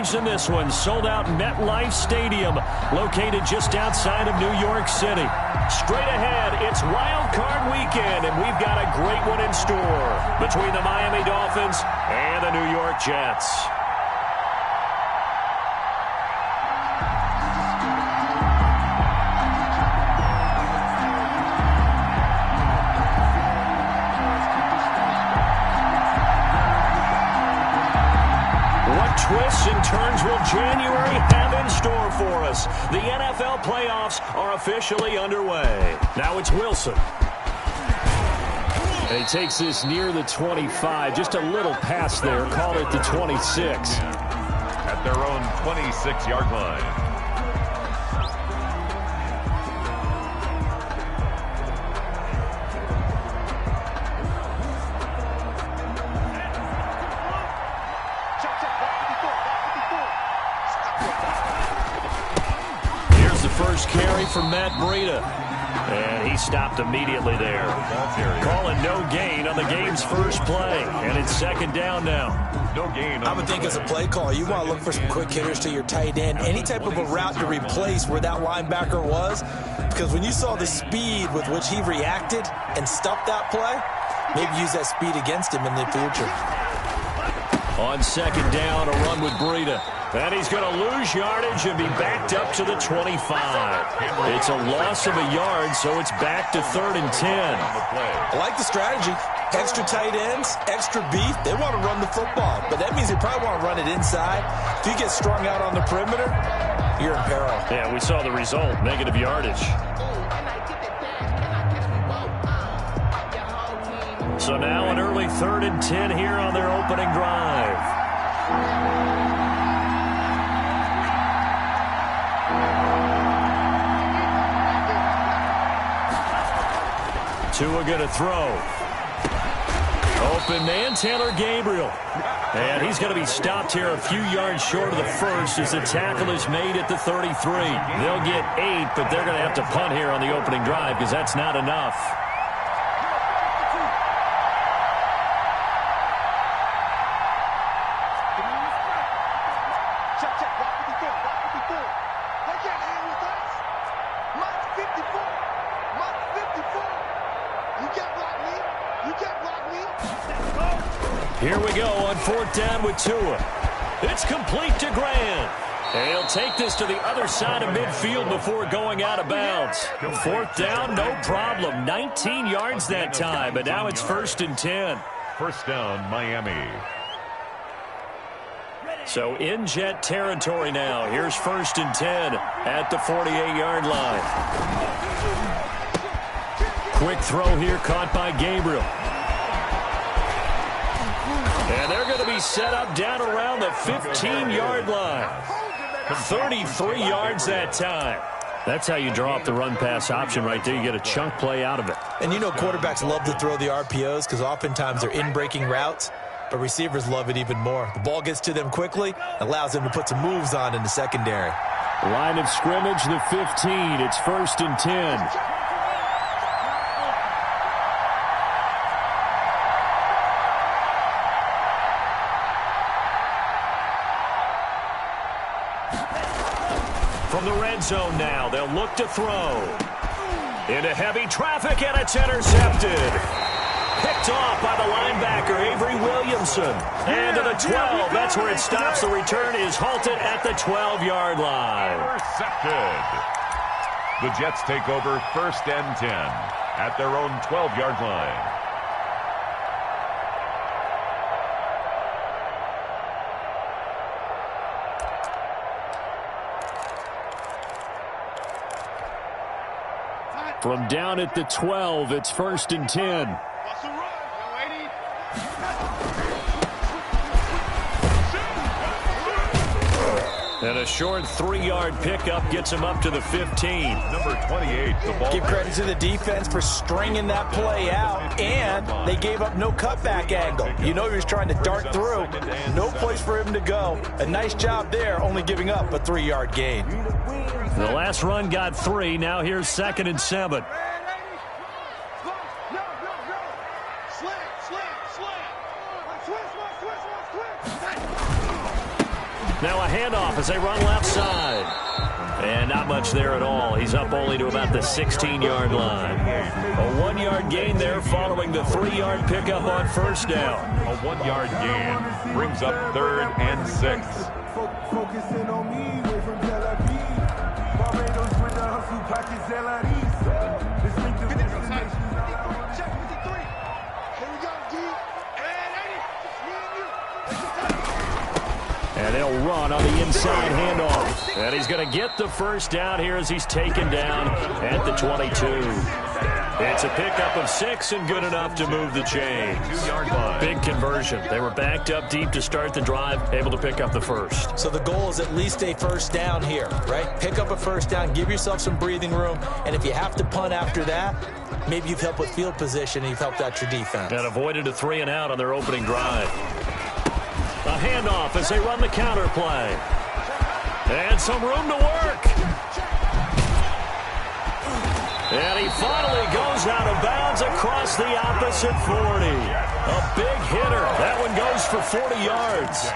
games in this one. Sold out MetLife Stadium, located just outside of New York City. Straight ahead, it's Wild Card Weekend, and we've got a great one in store between the Miami Dolphins and the New York Jets. Twists and turns will January have in store for us? The NFL playoffs are officially underway. Now it's Wilson. And he takes this near the 25. Just a little pass there. Call it the 26. At their own 26-yard line. First carry from Matt Breida. And he stopped immediately there. Calling no gain on the game's first play. And it's second down now. No gain. I would think as a play call, you want to look for some quick hitters to your tight end. Any type of a route to replace where that linebacker was. Because when you saw the speed with which he reacted and stuffed that play, maybe use that speed against him in the future. On second down, a run with Breida. And he's going to lose yardage and be backed up to the 25. It's a loss of a yard, so it's back to 3rd and 10. I like the strategy. Extra tight ends, extra beef. They want to run the football, but that means they probably want to run it inside. If you get strung out on the perimeter, you're in peril. Yeah, we saw the result, negative yardage. So now an early 3rd and 10 here on their opening drive. Tua going to throw. Open man, Taylor Gabriel. And he's going to be stopped here a few yards short of the first as the tackle is made at the 33. They'll get 8, but they're going to have to punt here on the opening drive because that's not enough. Here we go on 4th down with Tua. It's complete to Grant. And he'll take this to the other side of midfield before going out of bounds. 4th down, no problem. 19 yards that time, but now it's 1st and 10. First down, Miami. So in Jet territory now. Here's 1st and 10 at the 48-yard line. Quick throw here caught by Gabriel. And they're going to be set up down around the 15-yard line. 33 yards that time. That's how you draw up the run-pass option right there. You get a chunk play out of it. And you know quarterbacks love to throw the RPOs because oftentimes they're in-breaking routes, but receivers love it even more. The ball gets to them quickly, allows them to put some moves on in the secondary. Line of scrimmage, the 15. It's 1st and 10. From the red zone now, they'll look to throw. Into heavy traffic, and it's intercepted. Picked off by the linebacker, Avery Williamson. And to the 12, that's where it stops. The return is halted at the 12-yard line. Intercepted. The Jets take over 1st and 10 at their own 12-yard line. From down at the 12, it's 1st and 10. And a short 3-yard pickup gets him up to the 15. Number 28, the ball. Give credit to the defense for stringing that play out, and they gave up no cutback angle. You know he was trying to dart through. No place for him to go. A nice job there, only giving up a 3-yard gain. The last run got 3. Now here's 2nd and 7. Now a handoff as they run left side. And not much there at all. He's up only to about the 16-yard line. A 1-yard gain there following the 3-yard pickup on first down. A 1-yard gain brings up 3rd and 6. Focusing on me, away from Tel Aviv. Barbados with the hustle pockets, LREs. Distinctive destination. Check 53. Here we go, D. And 80. And they'll run on the inside handoff. And he's going to get the first down here as he's taken down at the 22. It's a pickup of 6 and good enough to move the chains. 2-yard line. Big conversion. They were backed up deep to start the drive, able to pick up the first. So the goal is at least a first down here, right? Pick up a first down, give yourself some breathing room, and if you have to punt after that, maybe you've helped with field position and you've helped out your defense. And avoided a 3 and out on their opening drive. A handoff as they run the counter play. And some room to work. And he finally goes out of bounds across the opposite 40. A big hitter. That one goes for 40 yards.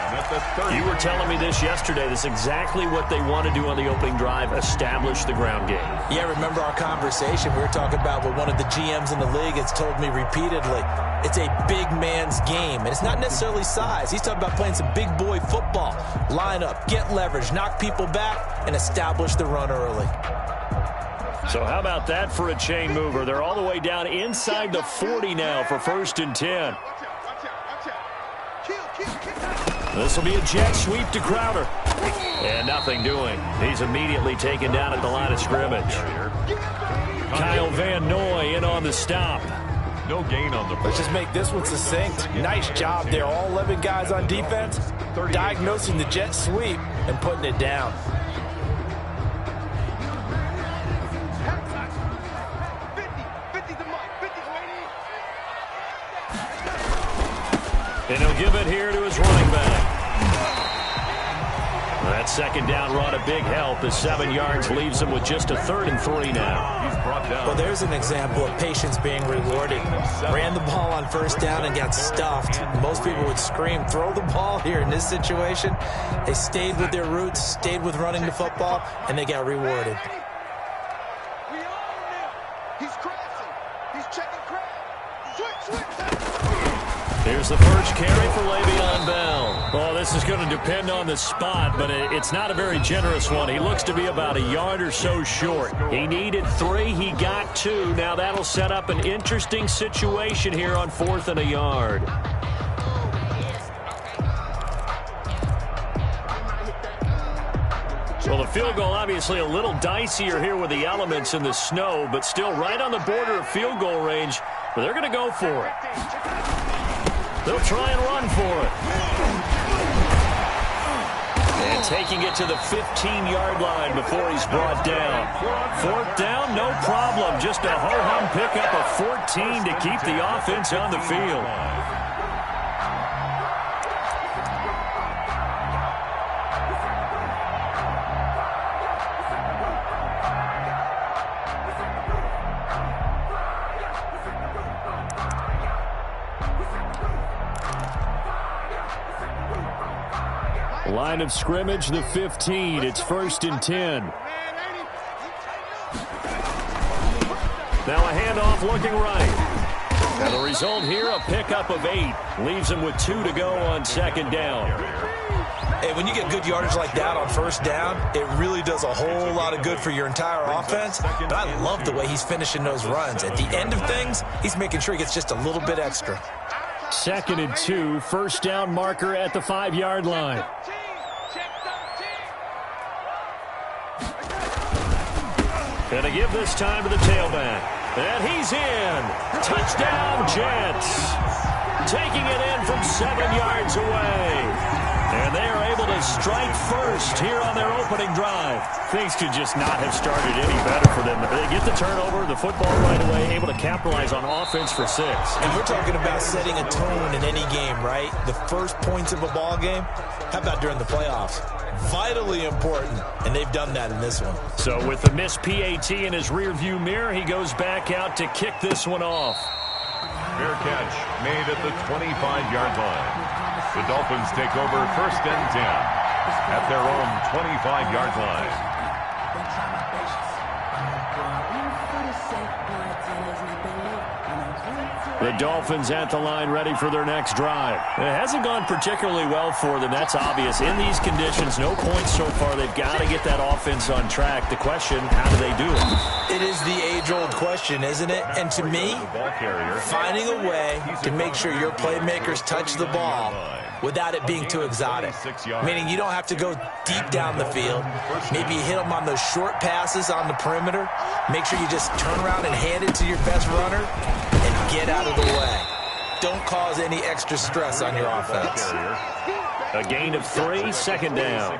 You were telling me this yesterday. This is exactly what they want to do on the opening drive, establish the ground game. Yeah, remember our conversation? We were talking about what one of the GMs in the league has told me repeatedly. It's a big man's game, and it's not necessarily size. He's talking about playing some big boy football. Line up, get leverage, knock people back, and establish the run early. So how about that for a chain mover? They're all the way down inside the 40 now for 1st and 10. This will be a jet sweep to Crowder. And nothing doing. He's immediately taken down at the line of scrimmage. Kyle Van Noy in on the stop. No gain on the play. Let's just make this one succinct. Nice job there. All 11 guys on defense diagnosing the jet sweep and putting it down. And he'll give it here to his running back. That second down run, a big help as 7 yards leaves him with just a 3rd and 3 now. He's brought down. Well, there's an example of patience being rewarded. Ran the ball on first down and got stuffed. Most people would scream, throw the ball here. In this situation, they stayed with their roots, stayed with running the football, and they got rewarded. Here's the first carry for Le'Veon Bell. Well, this is going to depend on the spot, but it's not a very generous one. He looks to be about a yard or so short. He needed 3. He got 2. Now that'll set up an interesting situation here on 4th and a yard. Well, the field goal obviously a little dicier here with the elements in the snow, but still right on the border of field goal range. But they're going to go for it. They'll try and run for it. And taking it to the 15-yard line before he's brought down. 4th down, no problem. Just a ho-hum pickup of 14 to keep the offense on the field. Line of scrimmage, the 15. It's 1st and 10. Now a handoff looking right. And the result here, a pickup of 8. Leaves him with 2 to go on 2nd down. Hey, when you get good yardage like that on first down, it really does a whole lot of good for your entire offense. But I love the way he's finishing those runs. At the end of things, he's making sure he gets just a little bit extra. 2nd and 2, first down marker at the 5-yard line. And to give this time to the tailback. And he's in. Touchdown, Jets. Taking it in from 7 yards away. And they are able to strike first here on their opening drive. Things could just not have started any better for them. They get the turnover, the football right away, able to capitalize on offense for 6. And we're talking about setting a tone in any game, right? The first points of a ball game. How about during the playoffs? Vitally important, and they've done that in this one. So with the missed PAT in his rearview mirror, he goes back out to kick this one off. Fair catch made at the 25-yard line. The Dolphins take over 1st and 10. at their own 25-yard line. The Dolphins at the line ready for their next drive. It hasn't gone particularly well for them. That's obvious. In these conditions, no points so far. They've got to get that offense on track. The question, how do they do it? It is the age-old question, isn't it? And to me, finding a way to make sure your playmakers touch the ball without it being too exotic. Meaning you don't have to go deep down the field. Maybe you hit them on those short passes on the perimeter. Make sure you just turn around and hand it to your best runner and get out of the way. Don't cause any extra stress on your offense. A gain of 3, second down.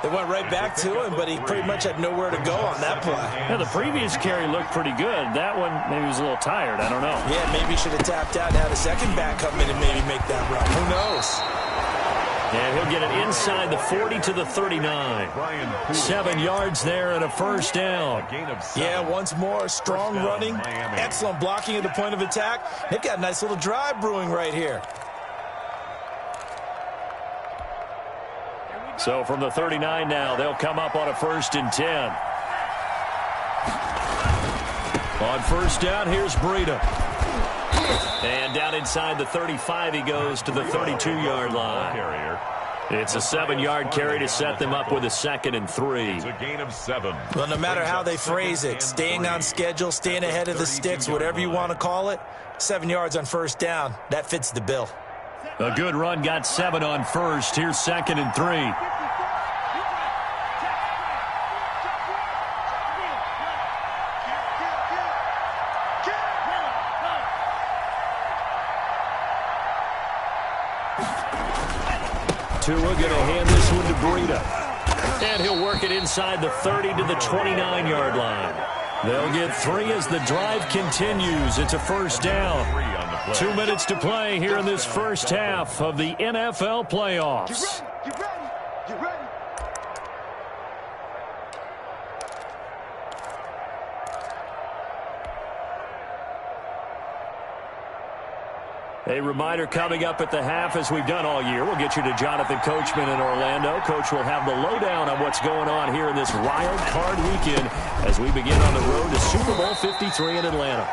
They went right back to him, but he pretty much had nowhere to go on that play. Yeah, the previous carry looked pretty good. That one, maybe he was a little tired. I don't know. Yeah, maybe he should have tapped out and had a second back come in and maybe make that run. Who knows? And he'll get it inside the 40 to the 39. 7 yards there and a first down. Yeah, once more, strong running, excellent blocking at the point of attack. They've got a nice little drive brewing right here. So from the 39 now, they'll come up on a 1st and 10. On first down, here's Breida. And down inside the 35, he goes to the 32-yard line. It's a 7-yard carry to set them up with a 2nd and 3. It's a gain of 7. Well, no matter how they phrase it, staying on schedule, staying ahead of the sticks, whatever you want to call it, 7 yards on first down, that fits the bill. A good run, got 7 on first. Here's 2nd and 3. Tua going to hand this one to Breida. And he'll work it inside the 30 to the 29-yard line. They'll get 3 as the drive continues. It's a first down. 2 minutes to play here in this first half of the NFL playoffs. Get ready. Get ready. A reminder coming up at the half, as we've done all year. We'll get you to Jonathan Coachman in Orlando. Coach will have the lowdown on what's going on here in this wild card weekend as we begin on the road to Super Bowl 53 in Atlanta.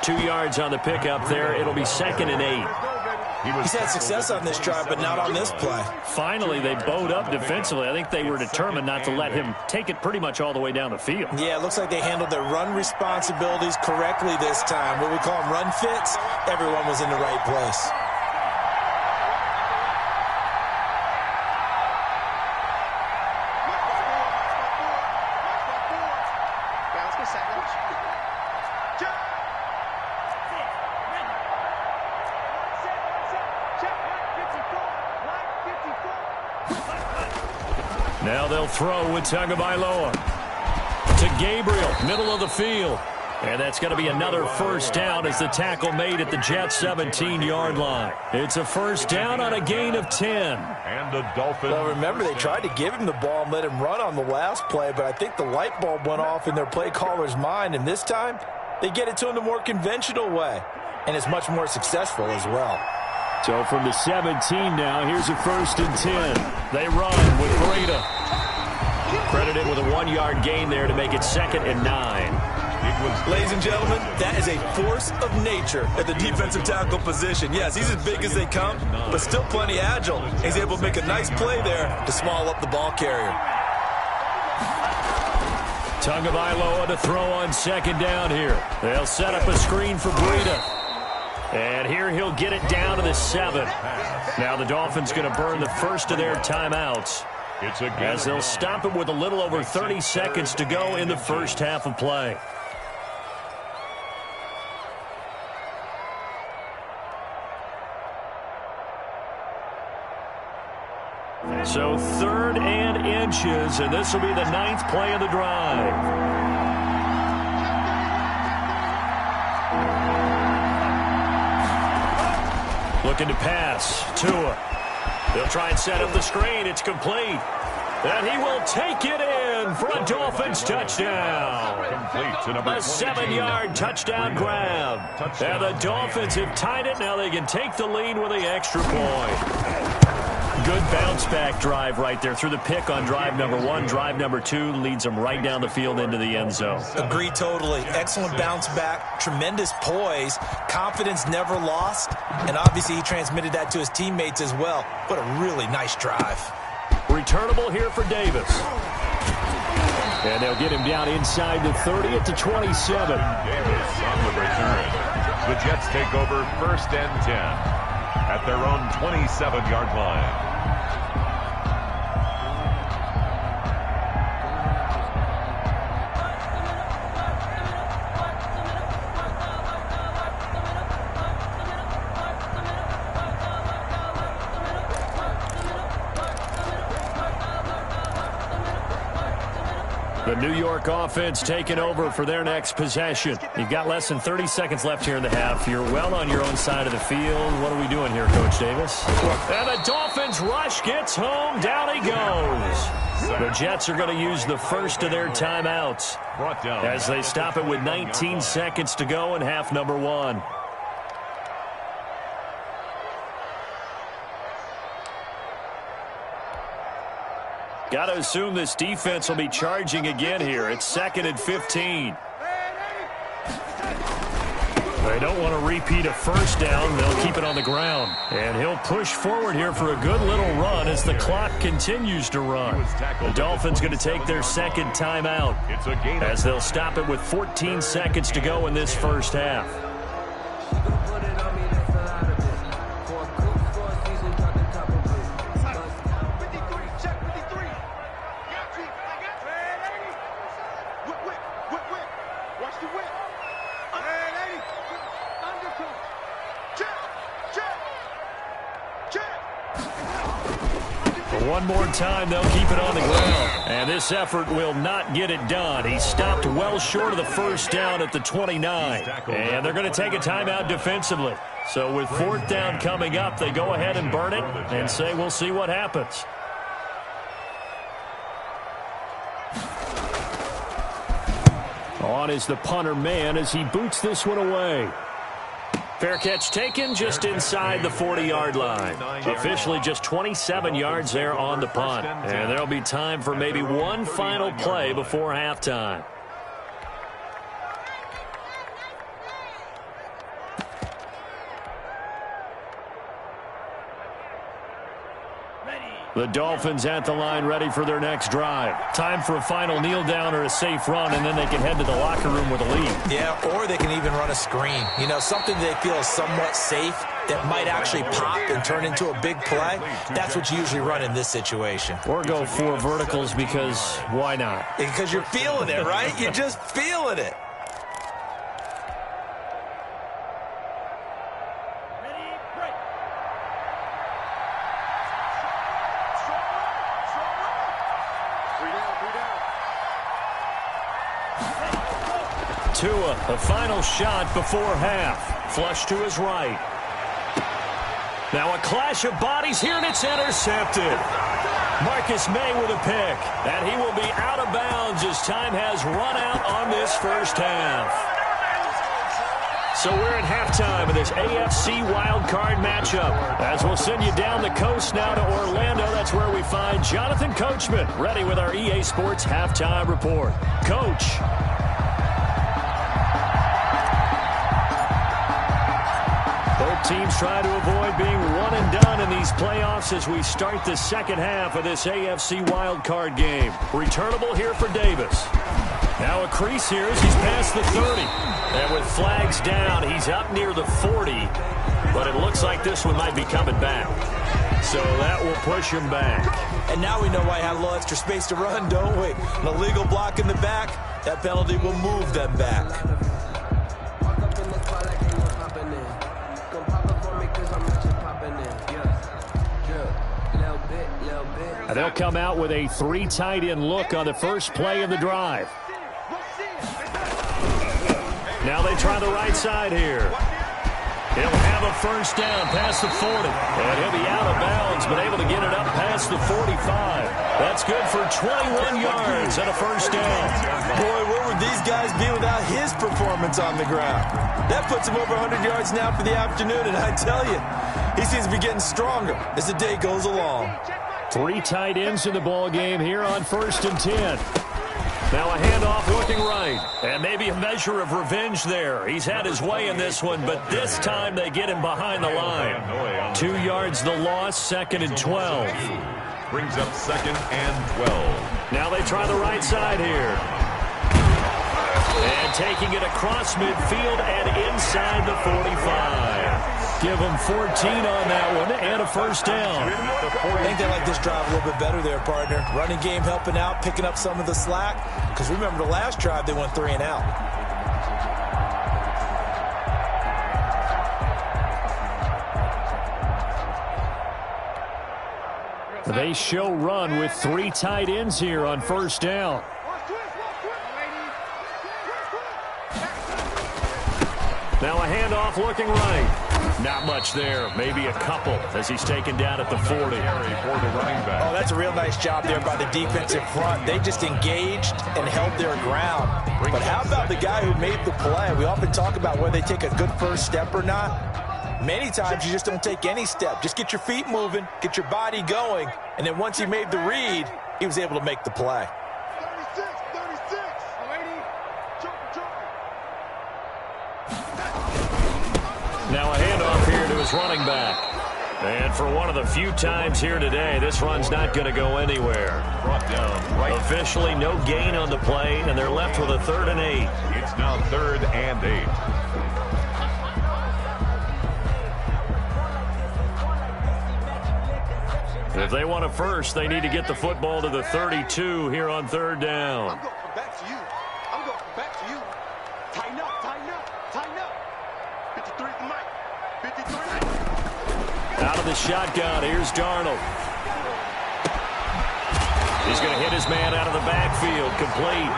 2 yards on the pickup there. It'll be 2nd and 8. He's had success on this drive, but not on this play. Finally, they bowed up defensively. I think they were determined not to let him take it pretty much all the way down the field. Yeah, it looks like they handled their run responsibilities correctly this time. What we call them run fits, everyone was in the right place. Now they'll throw with Tagovailoa to Gabriel, middle of the field. And that's going to be another first down as the tackle made at the Jets' 17-yard line. It's a first down on a gain of 10. And the Dolphins. Well, remember, they tried to give him the ball and let him run on the last play, but I think the light bulb went off in their play caller's mind, and this time they get it to him the more conventional way, and it's much more successful as well. So from the 17 now, here's a 1st and 10. They run with Breida. Credited with a 1-yard gain there to make it 2nd and 9. Ladies and gentlemen, that is a force of nature at the defensive tackle position. Yes, he's as big as they come, but still plenty agile. He's able to make a nice play there to small up the ball carrier. Tagovailoa to throw on 2nd down here. They'll set up a screen for Breida. And here he'll get it down to the 7. Now the Dolphins going to burn the first of their timeouts as they'll stop it with a little over 30 seconds to go in the first half of play. So 3rd and inches, and this will be the 9th play of the drive. Looking to pass. Tua. They'll try and set up the screen. It's complete. And he will take it in for a Dolphins touchdown. A 7-yard touchdown grab. And the Dolphins have tied it. Now they can take the lead with the extra point. Good bounce-back drive right there. Through the pick on drive number 1. Drive number 2 leads them right down the field into the end zone. Agree totally. Excellent bounce-back, tremendous poise, confidence never lost, and obviously he transmitted that to his teammates as well. What a really nice drive. Returnable here for Davis. And they'll get him down inside the 30 at the 27. Davis on the return. The Jets take over 1st and 10 at their own 27-yard line. The New York offense taking over for their next possession. You've got less than 30 seconds left here in the half. You're well on your own side of the field. What are we doing here, Coach Davis? And the Dolphins rush gets home. Down he goes. The Jets are going to use the first of their timeouts as they stop it with 19 seconds to go in half number 1. Got to assume this defense will be charging again here. It's 2nd and 15. They don't want to repeat a first down. They'll keep it on the ground. And he'll push forward here for a good little run as the clock continues to run. The Dolphins going to take their second timeout as they'll stop it with 14 seconds to go in this first half. One more time, they'll keep it on the ground. And this effort will not get it done. He stopped well short of the first down at the 29. And they're going to take a timeout defensively. So with 4th down coming up, they go ahead and burn it and say we'll see what happens. On is the punter man as he boots this one away. Fair catch taken just inside the 40-yard line. Officially just 27 yards there on the punt. And there'll be time for maybe one final play before halftime. The Dolphins at the line ready for their next drive. Time for a final kneel down or a safe run, and then they can head to the locker room with a lead. Yeah, or they can even run a screen. You know, something they feel is somewhat safe that might actually pop and turn into a big play. That's what you usually run in this situation. Or go 4 verticals because why not? Because you're feeling it, right? You're just feeling it. Tua, a final shot before half. Flush to his right. Now a clash of bodies here, and it's intercepted. Marcus May with a pick. And he will be out of bounds as time has run out on this first half. So we're at halftime of this AFC wildcard matchup. As we'll send you down the coast now to Orlando, that's where we find Jonathan Coachman, ready with our EA Sports halftime report. Coach. Both teams try to avoid being one and done in these playoffs as we start the second half of this AFC wildcard game. Returnable here for Davis. Now a crease here as he's past the 30. And with flags down, he's up near the 40. But it looks like this one might be coming back. So that will push him back. And now we know why he had a little extra space to run, don't we? An illegal block in the back. That penalty will move them back. They'll come out with a 3 tight end look on the first play of the drive. Now they try the right side here. He'll have a first down past the 40. And he'll be out of bounds, but able to get it up past the 45. That's That's good for 21 yards and a first down. Boy, where would these guys be without his performance on the ground? That puts him over 100 yards now for the afternoon, and I tell you, he seems to be getting stronger as the day goes along. 3 tight ends in the ball game here on 1st and 10. Now a handoff looking right. And maybe a measure of revenge there. He's had his way in this one, but this time they get him behind the line. 2 yards the loss, 2nd and 12. Brings up 2nd and 12. Now they try the right side here. And taking it across midfield and inside the 45. Give them 14 on that one and a first down. I think they like this drive a little bit better there, partner. Running game helping out, picking up some of the slack. Because remember the last drive, they went 3 and out. They show run with 3 tight ends here on 1st down. Now a handoff looking right. Not much there. Maybe a couple as he's taken down at the 40. For the running back. Oh, that's a real nice job there by the defensive front. They just engaged and held their ground. But how about the guy who made the play? We often talk about whether they take a good first step or not. Many times you just don't take any step. Just get your feet moving, get your body going, and then once he made the read, he was able to make the play. 36. Now a handoff here to his running back. And for one of the few times here today, this run's not going to go anywhere. Brought down right. Officially no gain on the play, and they're left with a 3rd and 8. It's now 3rd and 8. If they want a first, they need to get the football to the 32 here on 3rd down. I'm going back to you. Tighten up. 53 at the mic. 53. Out of the shotgun, here's Darnold. He's going to hit his man out of the backfield, complete.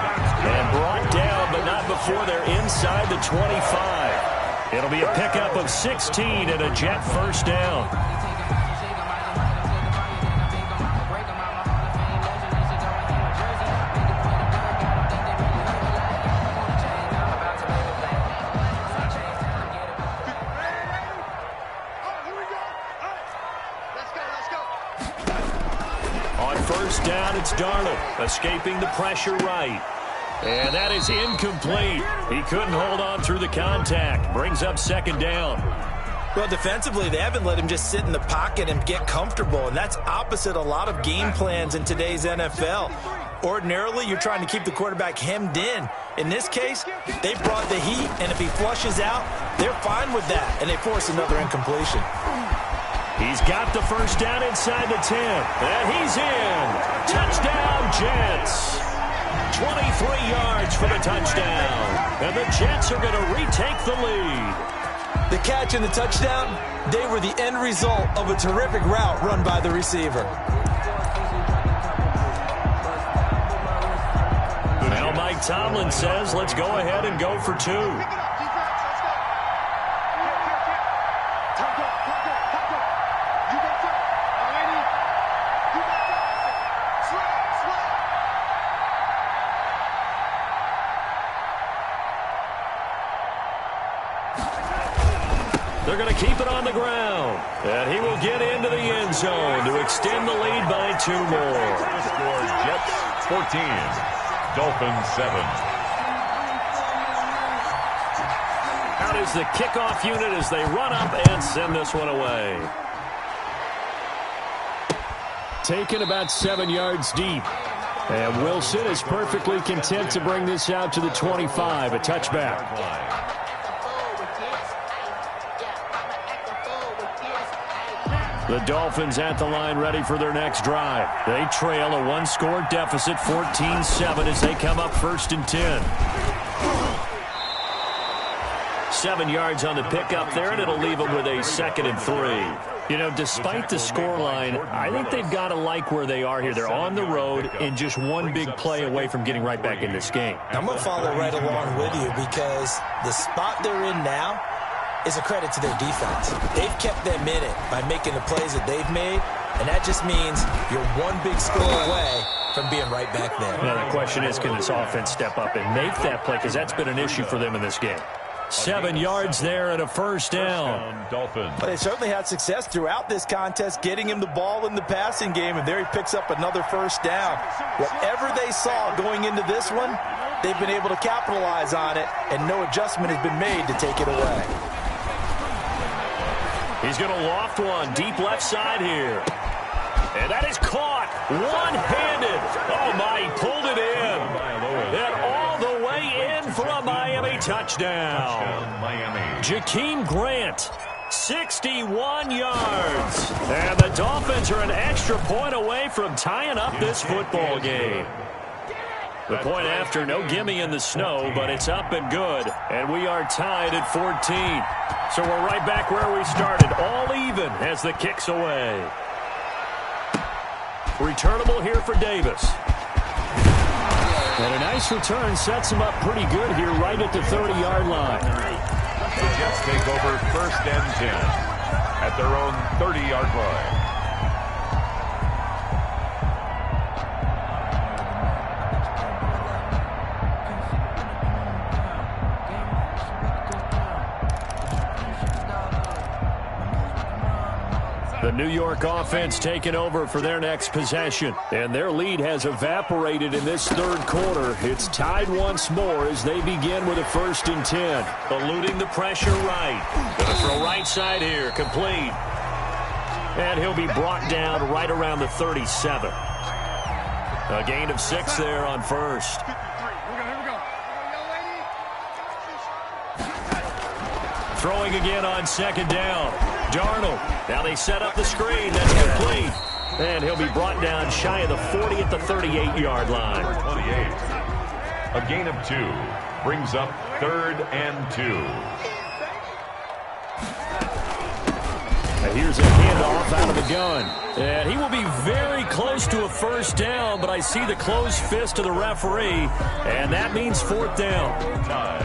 And brought down, but not before they're inside the 25. It'll be a pickup of 16 and a Jet first down. Down, it's Darnold, escaping the pressure right. And that is incomplete. He couldn't hold on through the contact. Brings up 2nd down. Well, defensively, they haven't let him just sit in the pocket and get comfortable, and that's opposite a lot of game plans in today's NFL. Ordinarily, you're trying to keep the quarterback hemmed in. In this case, they brought the heat, and if he flushes out, they're fine with that, and they force another incompletion. He's got the first down inside the 10. And he's in. Touchdown, Jets. 23 yards for the touchdown. And the Jets are going to retake the lead. The catch and the touchdown, they were the end result of a terrific route run by the receiver. Now Mike Tomlin says, let's go ahead and go for 2. They're going to keep it on the ground. And he will get into the end zone to extend the lead by 2 more. Score Jets 14, Dolphins 7. Out is the kickoff unit as they run up and send this one away. Taken about 7 yards deep. And Wilson is perfectly content to bring this out to the 25, a touchback. The Dolphins at the line ready for their next drive. They trail a 1-score deficit, 14-7 as they come up 1st and 10. 7 yards on the pickup there, and it'll leave them with a 2nd and 3. You know, despite the scoreline, I think they've got to like where they are here. They're on the road and just one big play away from getting right back in this game. I'm going to follow right along with you because the spot they're in now is a credit to their defense. They've kept them in it by making the plays that they've made, and that just means you're one big score away from being right back there. Now, the question is, can this offense step up and make that play? Because that's been an issue for them in this game. 7 yards there and a first down. Dolphins. Well, they certainly had success throughout this contest getting him the ball in the passing game, and there he picks up another first down. Whatever they saw going into this one, they've been able to capitalize on it, and no adjustment has been made to take it away. He's going to loft one deep left side here. And that is caught one-handed. Oh, my, he pulled it in. And all the way in for a Miami touchdown. Jakeem Grant, 61 yards. And the Dolphins are an extra point away from tying up this football game. The point after, no gimme in the snow, but it's up and good. And we are tied at 14. So we're right back where we started, all even as the kick's away. Returnable here for Davis. And a nice return sets him up pretty good here right at the 30-yard line. The Jets take over 1st and 10 at their own 30-yard line. The New York offense taking over for their next possession. And their lead has evaporated in this third quarter. It's tied once more as they begin with a 1st and 10. Eluding the pressure right. Gonna throw right side here. Complete. And he'll be brought down right around the 37. A gain of 6 there on first. Throwing again on 2nd down. Darnold. Now they set up the screen. That's complete. And he'll be brought down shy of the 40 at the 38-yard line. 28. A gain of 2 brings up 3rd and 2. And here's a handoff out of the gun. And he will be very close to a first down, but I see the closed fist of the referee, and that means 4th down.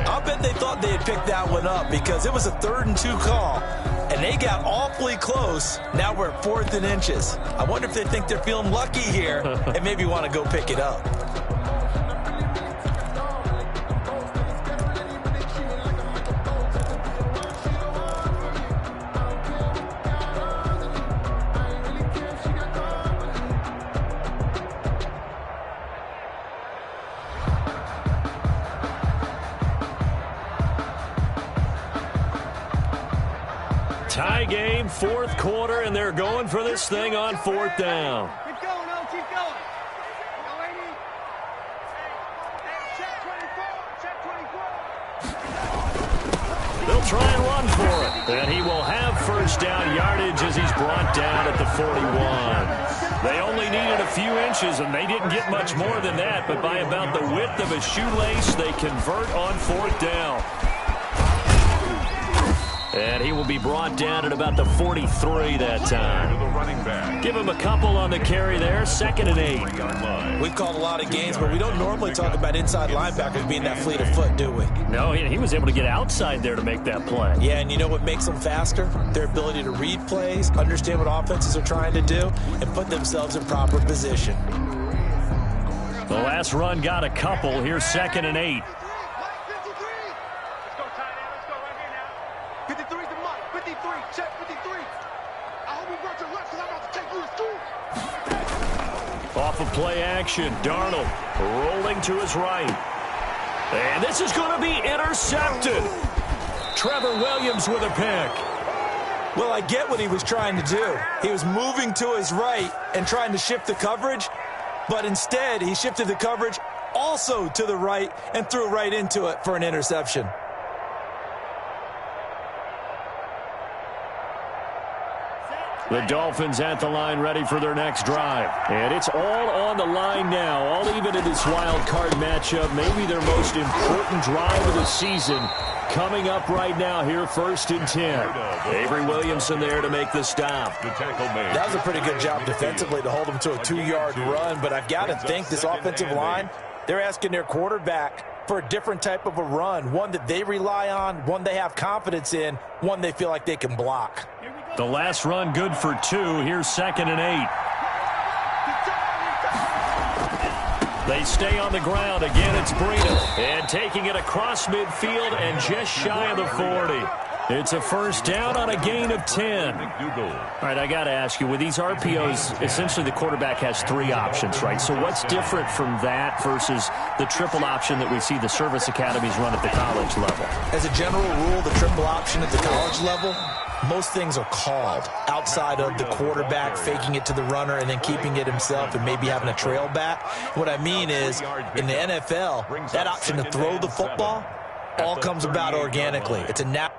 I'll bet they thought they had picked that one up because it was a 3rd and 2 call, and they got awfully close. Now we're at 4th and inches. I wonder if they think they're feeling lucky here and maybe want to go pick it up. Tie game, 4th quarter, and they're going for this thing on 4th down. Keep going, O, keep going. Check 24. They'll try and run for it. And he will have first down yardage as he's brought down at the 41. They only needed a few inches, and they didn't get much more than that. But by about the width of a shoelace, they convert on 4th down. And he will be brought down at about the 43 that time. Give him a couple on the carry there. 2nd and 8. We've called a lot of games, but we don't normally talk about inside linebackers being that fleet of foot, do we? No, he was able to get outside there to make that play. Yeah, and you know what makes them faster? Their ability to read plays, understand what offenses are trying to do, and put themselves in proper position. The last run got a couple. Here's 2nd and 8. 53 to Mike. 53. Check 53. I hope you brought your left because I'm about to take you to school. Off of play action, Darnold rolling to his right. And this is going to be intercepted. Trevor Williams with a pick. Well, I get what he was trying to do. He was moving to his right and trying to shift the coverage, but instead he shifted the coverage also to the right and threw right into it for an interception. The Dolphins at the line ready for their next drive. And it's all on the line now, all even in this wild card matchup. Maybe their most important drive of the season coming up right now here, 1st and 10. Avery Williamson there to make the stop. That was a pretty good job defensively to hold them to a 2-yard run, but I've got to think this offensive line, they're asking their quarterback for a different type of a run, one that they rely on, one they have confidence in, one they feel like they can block. The last run good for 2. Here's 2nd and 8. They stay on the ground. Again, it's Breida. And taking it across midfield and just shy of the 40. It's a first down on a gain of 10. All right, I got to ask you, with these RPOs, essentially the quarterback has 3 options, right? So what's different from that versus the triple option that we see the service academies run at the college level? As a general rule, the triple option at the college level, most things are called outside of the quarterback faking it to the runner and then keeping it himself and maybe having a trail back. What I mean is, in the NFL, that option to throw the football all comes about organically. It's a natural.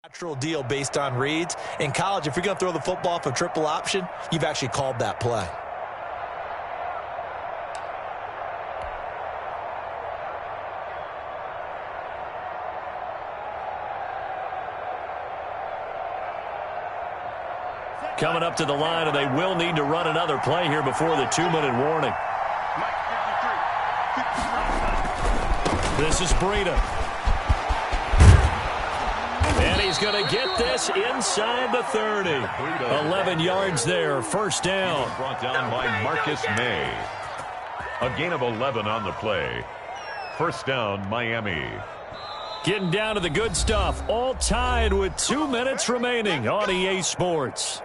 Natural deal based on reads. In college, if you're going to throw the football for triple option, you've actually called that play. Coming up to the line, and they will need to run another play here before the 2-minute warning. This is Breida. And he's going to get this inside the 30. 11 yards there, first down. Brought down by Marcus May. A gain of 11 on the play. First down, Miami. Getting down to the good stuff. All tied with 2 minutes remaining on EA Sports.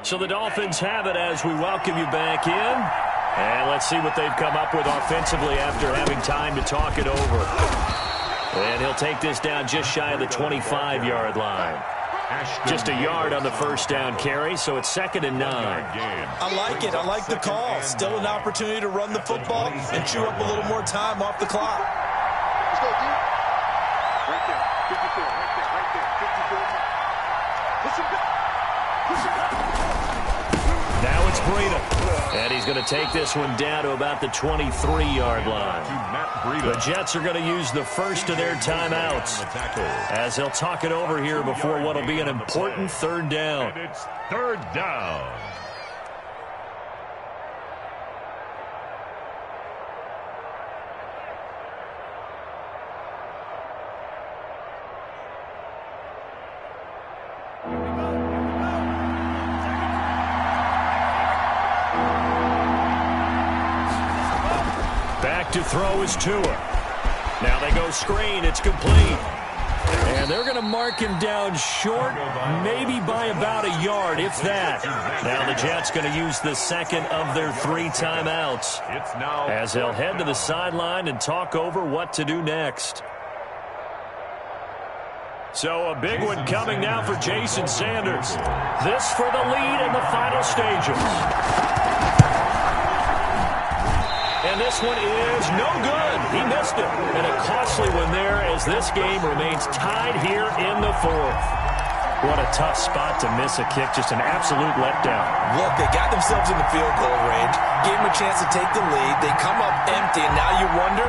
So the Dolphins have it as we welcome you back in. And let's see what they've come up with offensively after having time to talk it over. And he'll take this down just shy of the 25-yard line. Just a yard on the first down carry, so it's 2nd and 9. I like it. I like the call. Still an opportunity to run the football and chew up a little more time off the clock. Let's go, dude. Right there. 54. Right there. 54. Push him back. Push him back. Now it's Breida. And he's going to take this one down to about the 23-yard line. The Jets are going to use the first of their timeouts as they'll talk it over here before what will be an important 3rd down. And it's 3rd down. To throw is Tua. Now they go screen. It's complete. And they're going to mark him down short, maybe by about a yard, if that. Now the Jets going to use the second of their 3 timeouts as they'll head to the sideline and talk over what to do next. So a big one coming now for Jason Sanders. This for the lead in the final stages. And this one is no good. He missed it. And a costly one there as this game remains tied here in the 4th. What a tough spot to miss a kick. Just an absolute letdown. Look, they got themselves in the field goal range, gave them a chance to take the lead. They come up empty, and now you wonder,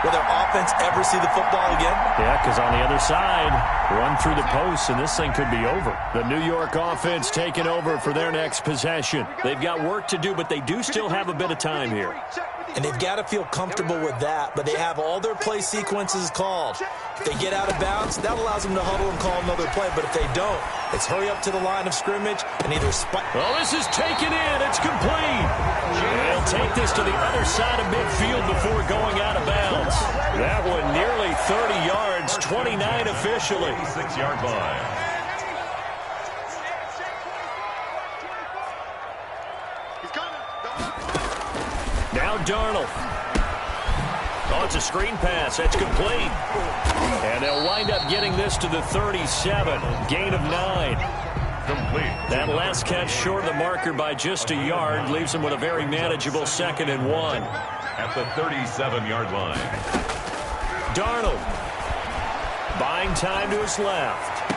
Will their offense ever see the football again? Yeah, because on the other side, run through the post, and this thing could be over. The New York offense taking over for their next possession. They've got work to do, but they do still have a bit of time here. And they've got to feel comfortable with that, but they have all their play sequences called. If they get out of bounds, that allows them to huddle and call another play, but if they don't, it's hurry up to the line of scrimmage and either spike. Well, this is taken in. It's complete. They'll take this to the other side of midfield before going out of bounds. That one nearly 30 yards, 29 officially. 6-yard line. Now Darnold. Oh, it's a screen pass. That's complete. And they'll wind up getting this to the 37. Gain of 9. Complete. That last catch short of the marker by just a yard leaves them with a very manageable 2nd and 1. At the 37-yard line. Darnold. Buying time to his left.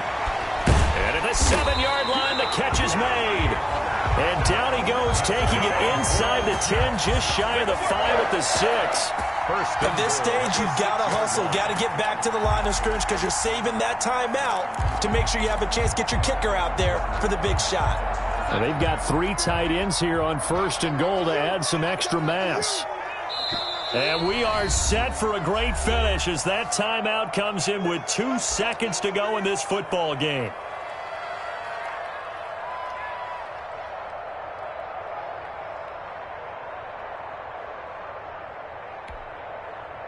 And at the 7-yard line, the catch is made. And down he goes, taking it inside the 10, just shy of the 5 at the 6. At this stage, you've got to hustle, got to get back to the line of scrimmage because you're saving that timeout to make sure you have a chance to get your kicker out there for the big shot. And they've got 3 tight ends here on 1st and goal to add some extra mass. And we are set for a great finish as that timeout comes in with 2 seconds to go in this football game.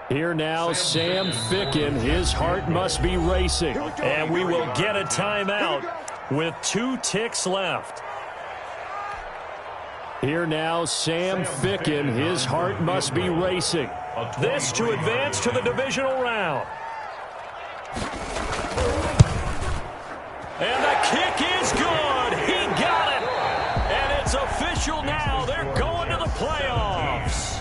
Here now, Sam Ficken. His heart must be racing. And we will get a timeout with 2 ticks left. Here now, Sam Ficken. His heart must be racing. This to advance to the divisional round. And the kick is good. He got it. And it's official now. They're going to the playoffs.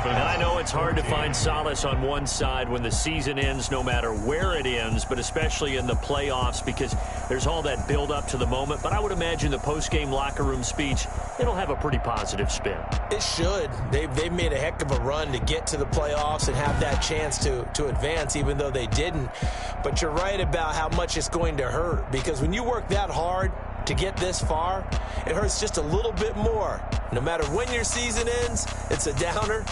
And I know it's hard to find solace on one side when the season ends, no matter where it ends, but especially in the playoffs because there's all that build up to the moment. But I would imagine the post-game locker room speech, it'll have a pretty positive spin. It should. They've made a heck of a run to get to the playoffs and have that chance to advance, even though they didn't. But you're right about how much it's going to hurt because when you work that hard to get this far, it hurts just a little bit more. No matter when your season ends, it's a downer.